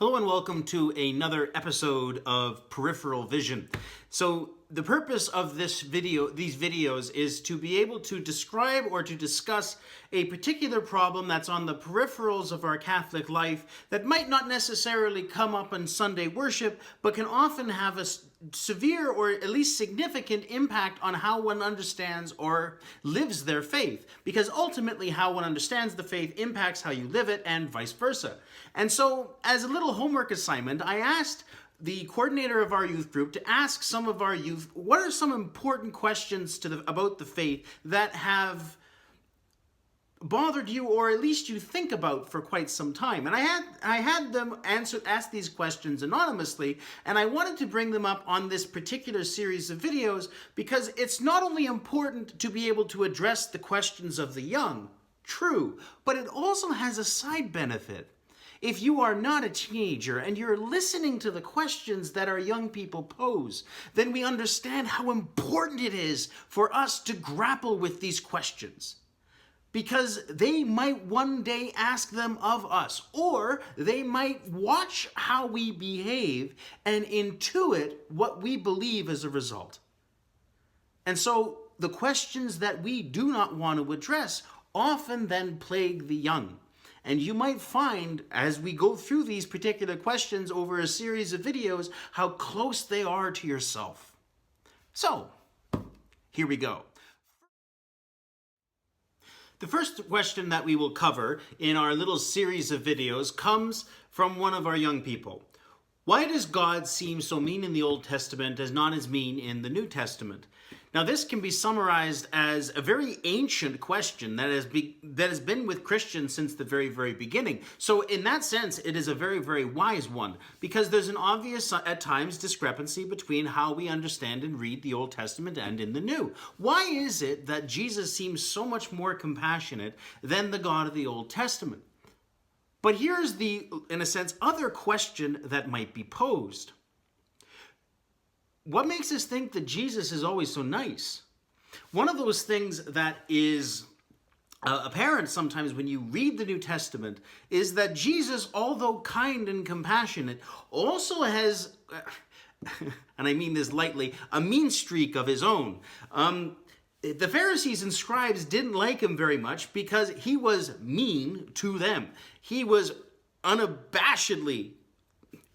Hello and welcome to another episode of Peripheral Vision. So the purpose of these videos is to be able to describe or to discuss a particular problem that's on the peripherals of our Catholic life that might not necessarily come up in Sunday worship, but can often have a severe or at least significant impact on how one understands or lives their faith. Because ultimately how one understands the faith impacts how you live it and vice versa. And so as a little homework assignment, I asked the coordinator of our youth group to ask some of our youth, what are some important questions about the faith that have bothered you or at least you think about for quite some time? And I had them ask these questions anonymously, and I wanted to bring them up on this particular series of videos because it's not only important to be able to address the questions of the young, true, but it also has a side benefit. If you are not a teenager and you're listening to the questions that our young people pose, then we understand how important it is for us to grapple with these questions. Because they might one day ask them of us, or they might watch how we behave and intuit what we believe as a result. And so the questions that we do not want to address often then plague the young. And you might find, as we go through these particular questions over a series of videos, how close they are to yourself. So, here we go. The first question that we will cover in our little series of videos comes from one of our young people. Why does God seem so mean in the Old Testament as not as mean in the New Testament? Now, this can be summarized as a very ancient question that has been with Christians since the very, very beginning. So in that sense, it is a very, very wise one, because there's an obvious, at times, discrepancy between how we understand and read the Old Testament and in the New. Why is it that Jesus seems so much more compassionate than the God of the Old Testament? But here's the, in a sense, other question that might be posed. What makes us think that Jesus is always so nice? One of those things that is apparent sometimes when you read the New Testament is that Jesus, although kind and compassionate, also has, and I mean this lightly, a mean streak of his own. The Pharisees and scribes didn't like him very much because he was mean to them. He was unabashedly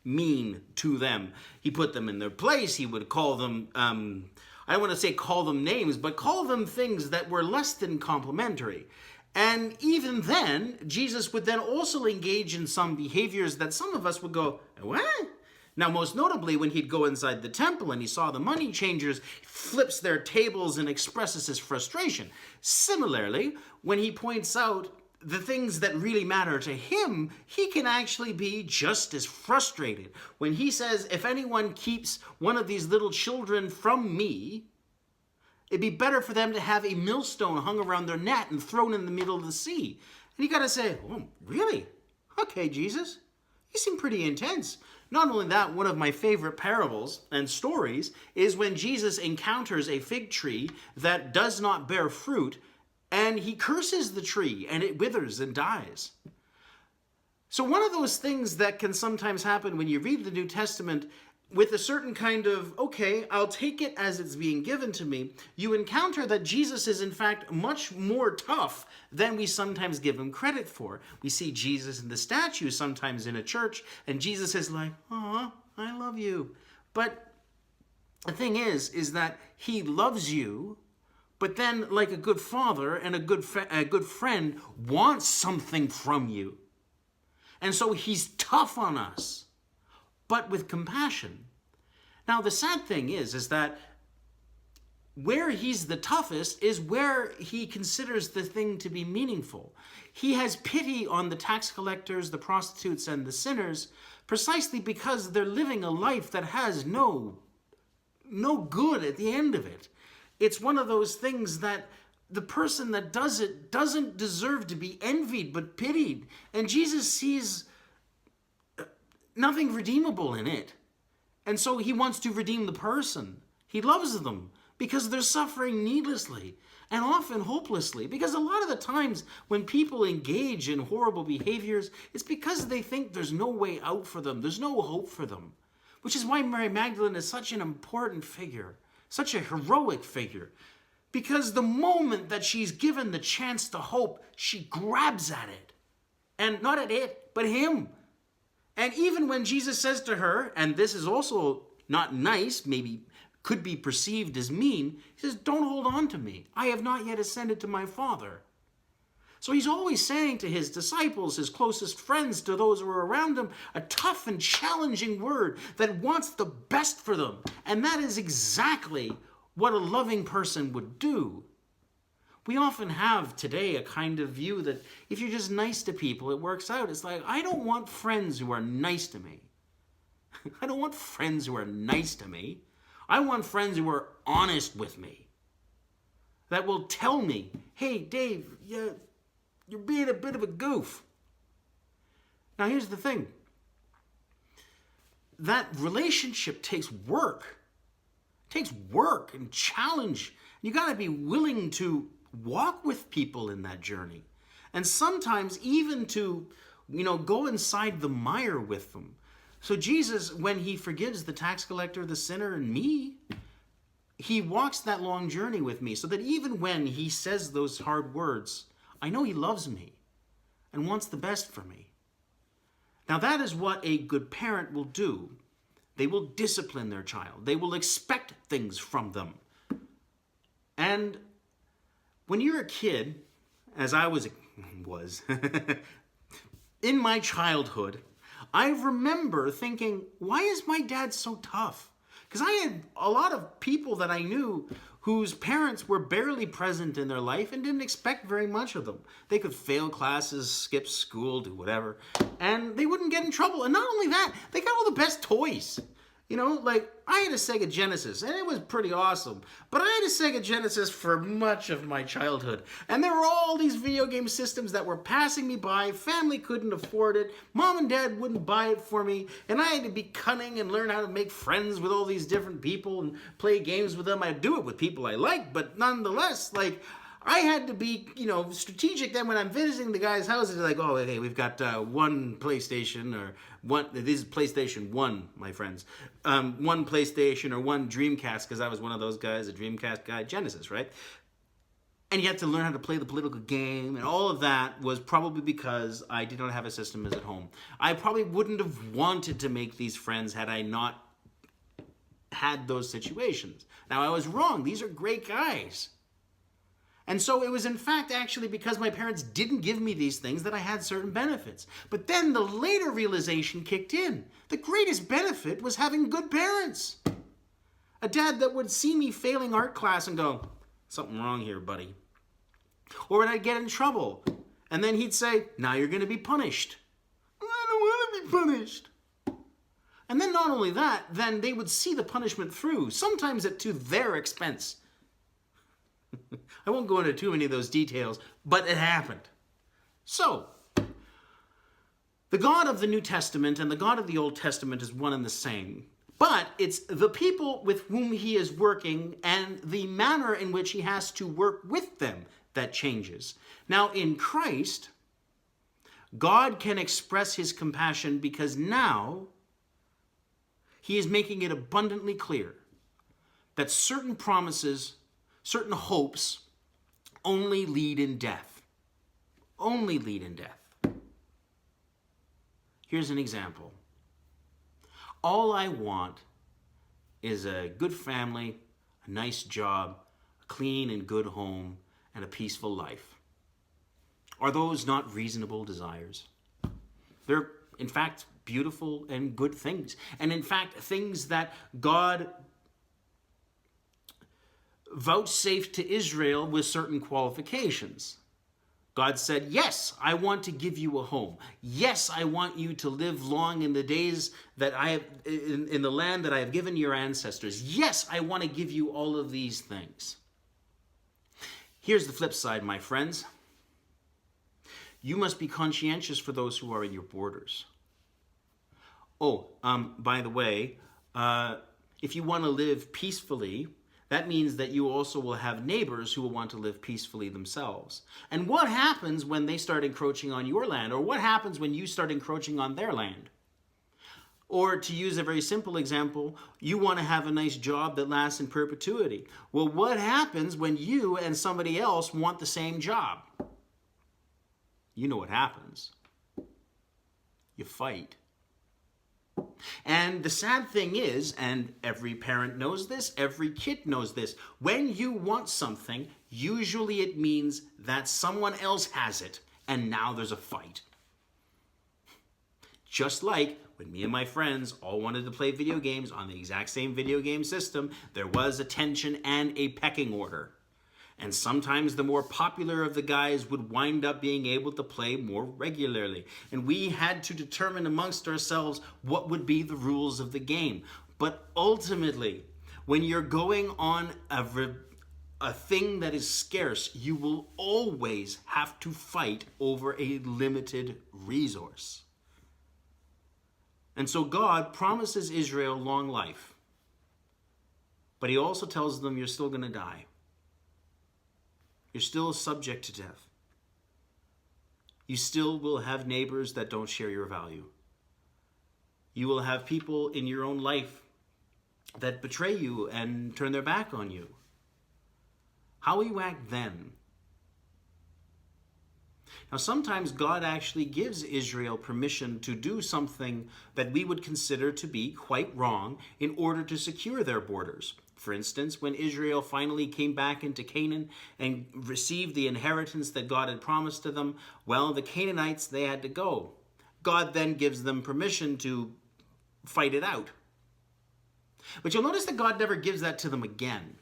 mean to them. He put them in their place. He would call them, I don't want to say call them names, but call them things that were less than complimentary. And even then, Jesus would then also engage in some behaviors that some of us would go, what? Now, most notably, when he'd go inside the temple and he saw the money changers, he flips their tables and expresses his frustration. Similarly, when he points out the things that really matter to him, he can actually be just as frustrated. When he says, if anyone keeps one of these little children from me, it'd be better for them to have a millstone hung around their neck and thrown in the middle of the sea. And you got to say, oh, really? Okay, Jesus, you seem pretty intense. Not only that, one of my favorite parables and stories is when Jesus encounters a fig tree that does not bear fruit, and he curses the tree, and it withers and dies. So one of those things that can sometimes happen when you read the New Testament with a certain kind of, okay, I'll take it as it's being given to me, you encounter that Jesus is in fact much more tough than we sometimes give him credit for. We see Jesus in the statue sometimes in a church, and Jesus is like, oh, I love you. But the thing is that he loves you, but then, like a good father and a good friend, wants something from you. And so he's tough on us, but with compassion. Now, the sad thing is that where he's the toughest is where he considers the thing to be meaningful. He has pity on the tax collectors, the prostitutes, and the sinners, precisely because they're living a life that has no good at the end of it. It's one of those things that the person that does it doesn't deserve to be envied but pitied. And Jesus sees nothing redeemable in it. And so he wants to redeem the person. He loves them, because they're suffering needlessly and often hopelessly. Because a lot of the times when people engage in horrible behaviors, it's because they think there's no way out for them. There's no hope for them. Which is why Mary Magdalene is such an important figure, such a heroic figure. Because the moment that she's given the chance to hope, she grabs at it. And not at it, but him. And even when Jesus says to her, and this is also not nice, maybe could be perceived as mean, he says, don't hold on to me. I have not yet ascended to my Father. So he's always saying to his disciples, his closest friends, to those who are around him, a tough and challenging word that wants the best for them. And that is exactly what a loving person would do. We often have today a kind of view that if you're just nice to people, it works out. It's like, I don't want friends who are nice to me. I don't want friends who are nice to me. I want friends who are honest with me. That will tell me, hey, Dave, you're being a bit of a goof. Now, here's the thing. That relationship takes work. It takes work and challenge. You got to be willing to walk with people in that journey. And sometimes even to, go inside the mire with them. So Jesus, when he forgives the tax collector, the sinner, and me, he walks that long journey with me so that even when he says those hard words, I know he loves me and wants the best for me. Now that is what a good parent will do. They will discipline their child. They will expect things from them. And when you're a kid, as I was in my childhood, I remember thinking, why is my dad so tough? Because I had a lot of people that I knew whose parents were barely present in their life and didn't expect very much of them. They could fail classes, skip school, do whatever, and they wouldn't get in trouble. And not only that, they got all the best toys. Like I had a Sega Genesis, and it was pretty awesome. But I had a Sega Genesis for much of my childhood. And there were all these video game systems that were passing me by. Family couldn't afford it. Mom and Dad wouldn't buy it for me. And I had to be cunning and learn how to make friends with all these different people and play games with them. I'd do it with people I liked, but nonetheless, I had to be, strategic. Then when I'm visiting the guy's house, it's like, oh, okay, we've got one PlayStation or one. This is PlayStation 1, my friends. One PlayStation or one Dreamcast, because I was one of those guys, a Dreamcast guy, Genesis, right? And you had to learn how to play the political game, and all of that was probably because I did not have a system as at home. I probably wouldn't have wanted to make these friends had I not had those situations. Now, I was wrong. These are great guys. And so it was in fact actually because my parents didn't give me these things that I had certain benefits. But then the later realization kicked in. The greatest benefit was having good parents. A dad that would see me failing art class and go, something wrong here, buddy. Or when I'd get in trouble. And then he'd say, now you're going to be punished. I don't want to be punished. And then not only that, then they would see the punishment through, sometimes to their expense. I won't go into too many of those details, but it happened. So, the God of the New Testament and the God of the Old Testament is one and the same. But it's the people with whom he is working and the manner in which he has to work with them that changes. Now, in Christ, God can express his compassion because now he is making it abundantly clear that certain promises, certain hopes only lead in death. Only lead in death. Here's an example. All I want is a good family, a nice job, a clean and good home, and a peaceful life. Are those not reasonable desires? They're, in fact, beautiful and good things. And in fact, things that God vouchsafed to Israel with certain qualifications. God said, yes, I want to give you a home. Yes, I want you to live long in the days that I have, in the land that I have given your ancestors. Yes, I want to give you all of these things. Here's the flip side, my friends. You must be conscientious for those who are in your borders. Oh, by the way, if you want to live peacefully, that means that you also will have neighbors who will want to live peacefully themselves. And what happens when they start encroaching on your land? Or what happens when you start encroaching on their land? Or to use a very simple example, you want to have a nice job that lasts in perpetuity. Well, what happens when you and somebody else want the same job? You know what happens. You fight. And the sad thing is, and every parent knows this, every kid knows this, when you want something, usually it means that someone else has it, and now there's a fight. Just like when me and my friends all wanted to play video games on the exact same video game system, there was a tension and a pecking order. And sometimes the more popular of the guys would wind up being able to play more regularly. And we had to determine amongst ourselves what would be the rules of the game. But ultimately, when you're going on a thing that is scarce, you will always have to fight over a limited resource. And so God promises Israel long life. But he also tells them you're still going to die. You're still subject to death. You still will have neighbors that don't share your value. You will have people in your own life that betray you and turn their back on you. How will you act then? Now, sometimes God actually gives Israel permission to do something that we would consider to be quite wrong in order to secure their borders. For instance, when Israel finally came back into Canaan and received the inheritance that God had promised to them, well, the Canaanites, they had to go. God then gives them permission to fight it out. But you'll notice that God never gives that to them again.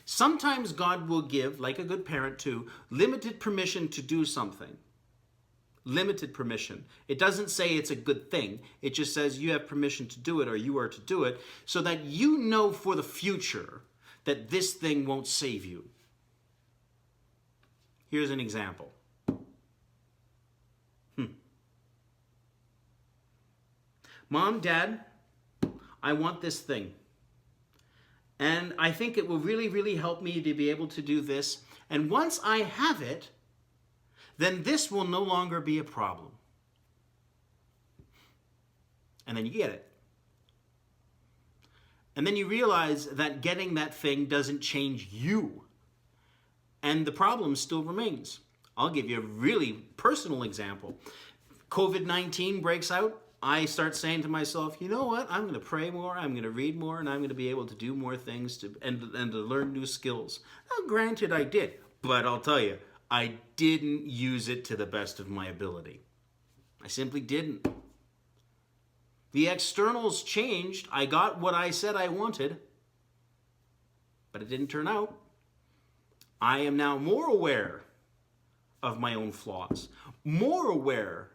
Sometimes God will give, like a good parent too, limited permission to do something. Limited permission. It doesn't say it's a good thing. It just says you have permission to do it or you are to do it so that you know for the future that this thing won't save you. Here's an example. Mom, Dad, I want this thing. And I think it will really, really help me to be able to do this. And once I have it, then this will no longer be a problem. And then you get it. And then you realize that getting that thing doesn't change you. And the problem still remains. I'll give you a really personal example. COVID-19 breaks out. I start saying to myself, you know what? I'm going to pray more, I'm going to read more, and I'm going to be able to do more things and to learn new skills. Now, granted, I did. But I'll tell you, I didn't use it to the best of my ability. I simply didn't. The externals changed. I got what I said I wanted, but it didn't turn out. I am now more aware of my own flaws, more aware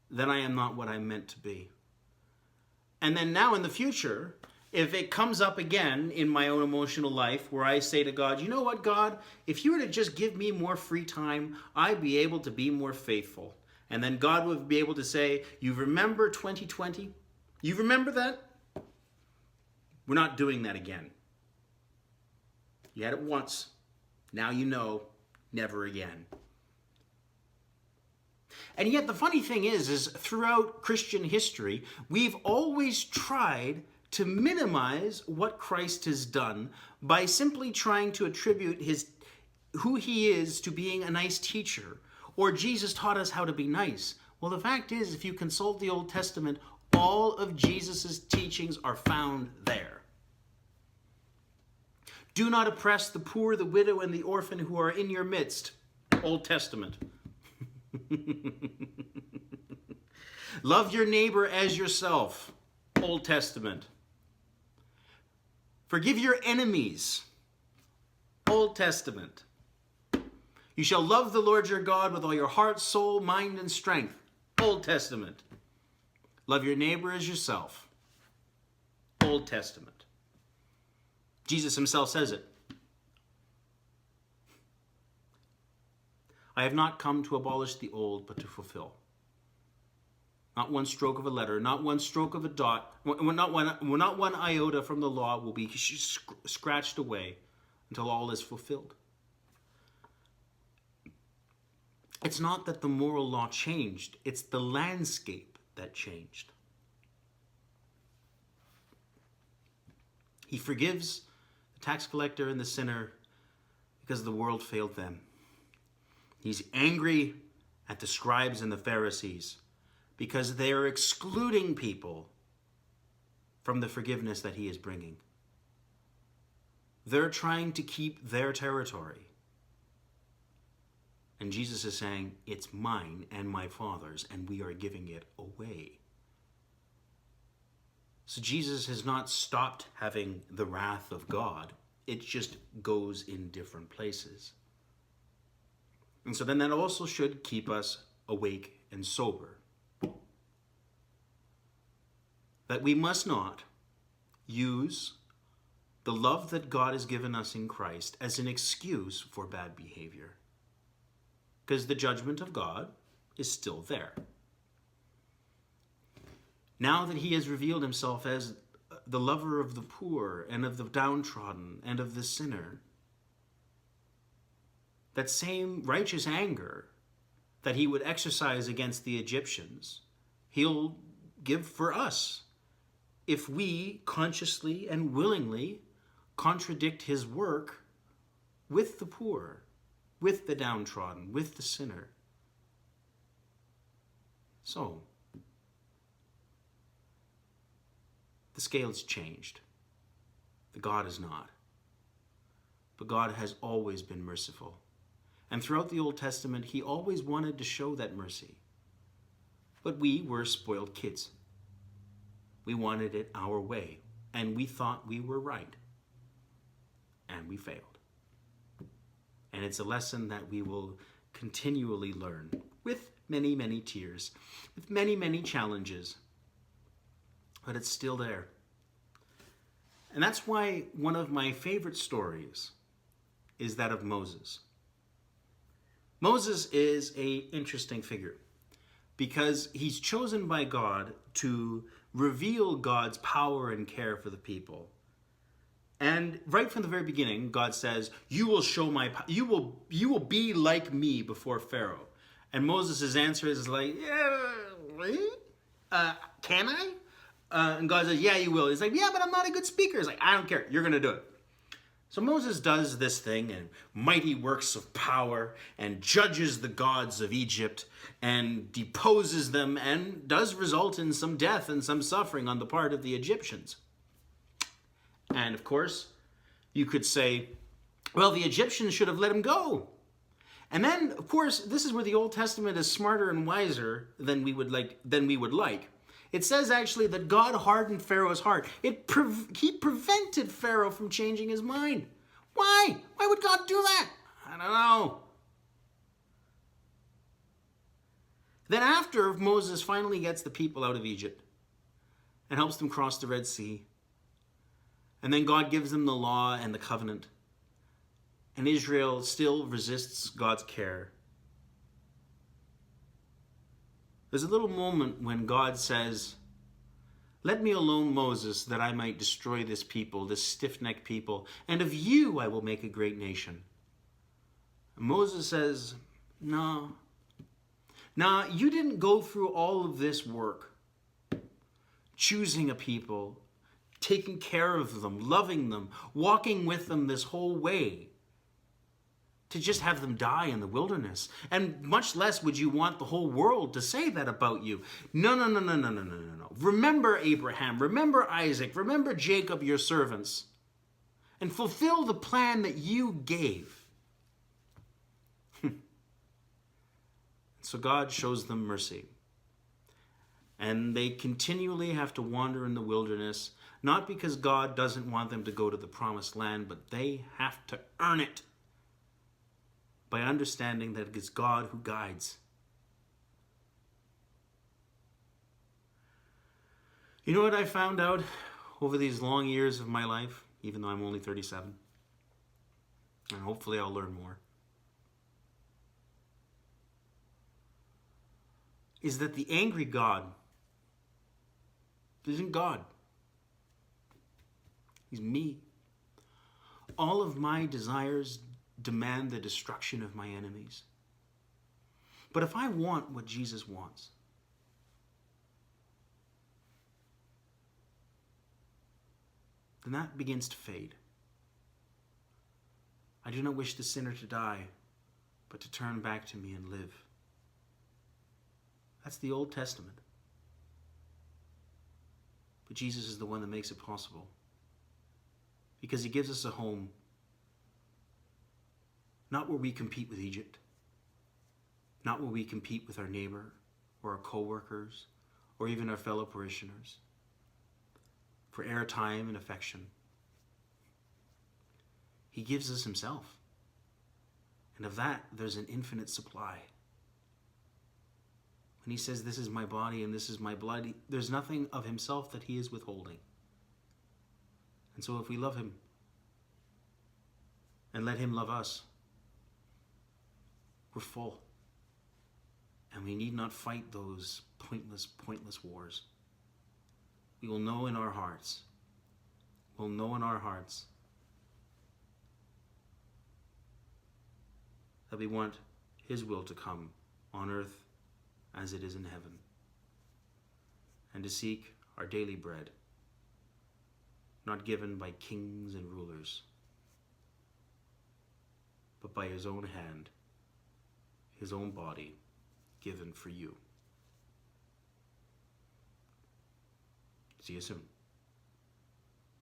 that I am not what I'm meant to be. And then now in the future, if it comes up again in my own emotional life where I say to God, you know what, God, if you were to just give me more free time, I'd be able to be more faithful. And then God would be able to say, you remember 2020? You remember that? We're not doing that again. You had it once. Now you know, never again. And yet the funny thing is throughout Christian history, we've always tried to minimize what Christ has done by simply trying to attribute who he is to being a nice teacher, or Jesus taught us how to be nice. Well, the fact is, if you consult the Old Testament, all of Jesus' teachings are found there. Do not oppress the poor, the widow, and the orphan who are in your midst. Old Testament. Love your neighbor as yourself. Old Testament. Forgive your enemies. Old Testament. You shall love the Lord your God with all your heart, soul, mind, and strength. Old Testament. Love your neighbor as yourself. Old Testament. Jesus himself says it. I have not come to abolish the old, but to fulfill. Not one stroke of a letter, not one stroke of a dot, not one iota from the law will be scratched away until all is fulfilled. It's not that the moral law changed, it's the landscape that changed. He forgives the tax collector and the sinner because the world failed them. He's angry at the scribes and the Pharisees because they are excluding people from the forgiveness that he is bringing. They're trying to keep their territory. And Jesus is saying, it's mine and my Father's, and we are giving it away. So Jesus has not stopped having the wrath of God. It just goes in different places. And so then that also should keep us awake and sober. That we must not use the love that God has given us in Christ as an excuse for bad behavior. Because the judgment of God is still there. Now that he has revealed himself as the lover of the poor and of the downtrodden and of the sinner, that same righteous anger that he would exercise against the Egyptians, he'll give for us if we consciously and willingly contradict his work with the poor, with the downtrodden, with the sinner. So, the scale's changed. The God is not. But God has always been merciful. And throughout the Old Testament, he always wanted to show that mercy. But we were spoiled kids. We wanted it our way, and we thought we were right. And we failed. And it's a lesson that we will continually learn with many, many tears, with many, many challenges. But it's still there. And that's why one of my favorite stories is that of Moses. Moses is an interesting figure because he's chosen by God to reveal God's power and care for the people. And right from the very beginning, God says, you will be like me before Pharaoh. And Moses' answer is like, can I? And God says, yeah, you will. He's like, yeah, but I'm not a good speaker. He's like, I don't care. You're going to do it. So Moses does this thing and mighty works of power and judges the gods of Egypt and deposes them and does result in some death and some suffering on the part of the Egyptians. And of course, you could say, well, the Egyptians should have let him go. And then, of course, this is where the Old Testament is smarter and wiser than we would like. It says actually that God hardened Pharaoh's heart. He prevented Pharaoh from changing his mind. Why? Why would God do that? I don't know. Then after Moses finally gets the people out of Egypt and helps them cross the Red Sea, and then God gives them the law and the covenant, and Israel still resists God's care. There's a little moment when God says, let me alone, Moses, that I might destroy this people, this stiff-necked people, and of you I will make a great nation. And Moses says, no. Nah, you didn't go through all of this work, choosing a people, taking care of them, loving them, walking with them this whole way, to just have them die in the wilderness. And much less would you want the whole world to say that about you. No. Remember Abraham, remember Isaac, remember Jacob, your servants, and fulfill the plan that you gave. So God shows them mercy. And they continually have to wander in the wilderness, not because God doesn't want them to go to the promised land, but they have to earn it by understanding that it is God who guides. You know what I found out over these long years of my life, even though I'm only 37? And hopefully I'll learn more. Is that the angry God isn't God. He's me. All of my desires demand the destruction of my enemies. But if I want what Jesus wants, then that begins to fade. I do not wish the sinner to die, but to turn back to me and live. That's the Old Testament. But Jesus is the one that makes it possible. Because he gives us a home, not where we compete with Egypt, not where we compete with our neighbor or our co-workers or even our fellow parishioners for airtime and affection. He gives us himself. And of that, there's an infinite supply. When he says, this is my body and this is my blood, there's nothing of himself that he is withholding. And so if we love him and let him love us, we're full. And we need not fight those pointless wars. We will know in our hearts, that we want his will to come on earth as it is in heaven, and to seek our daily bread, not given by kings and rulers, but by his own hand, his own body, given for you. See you soon.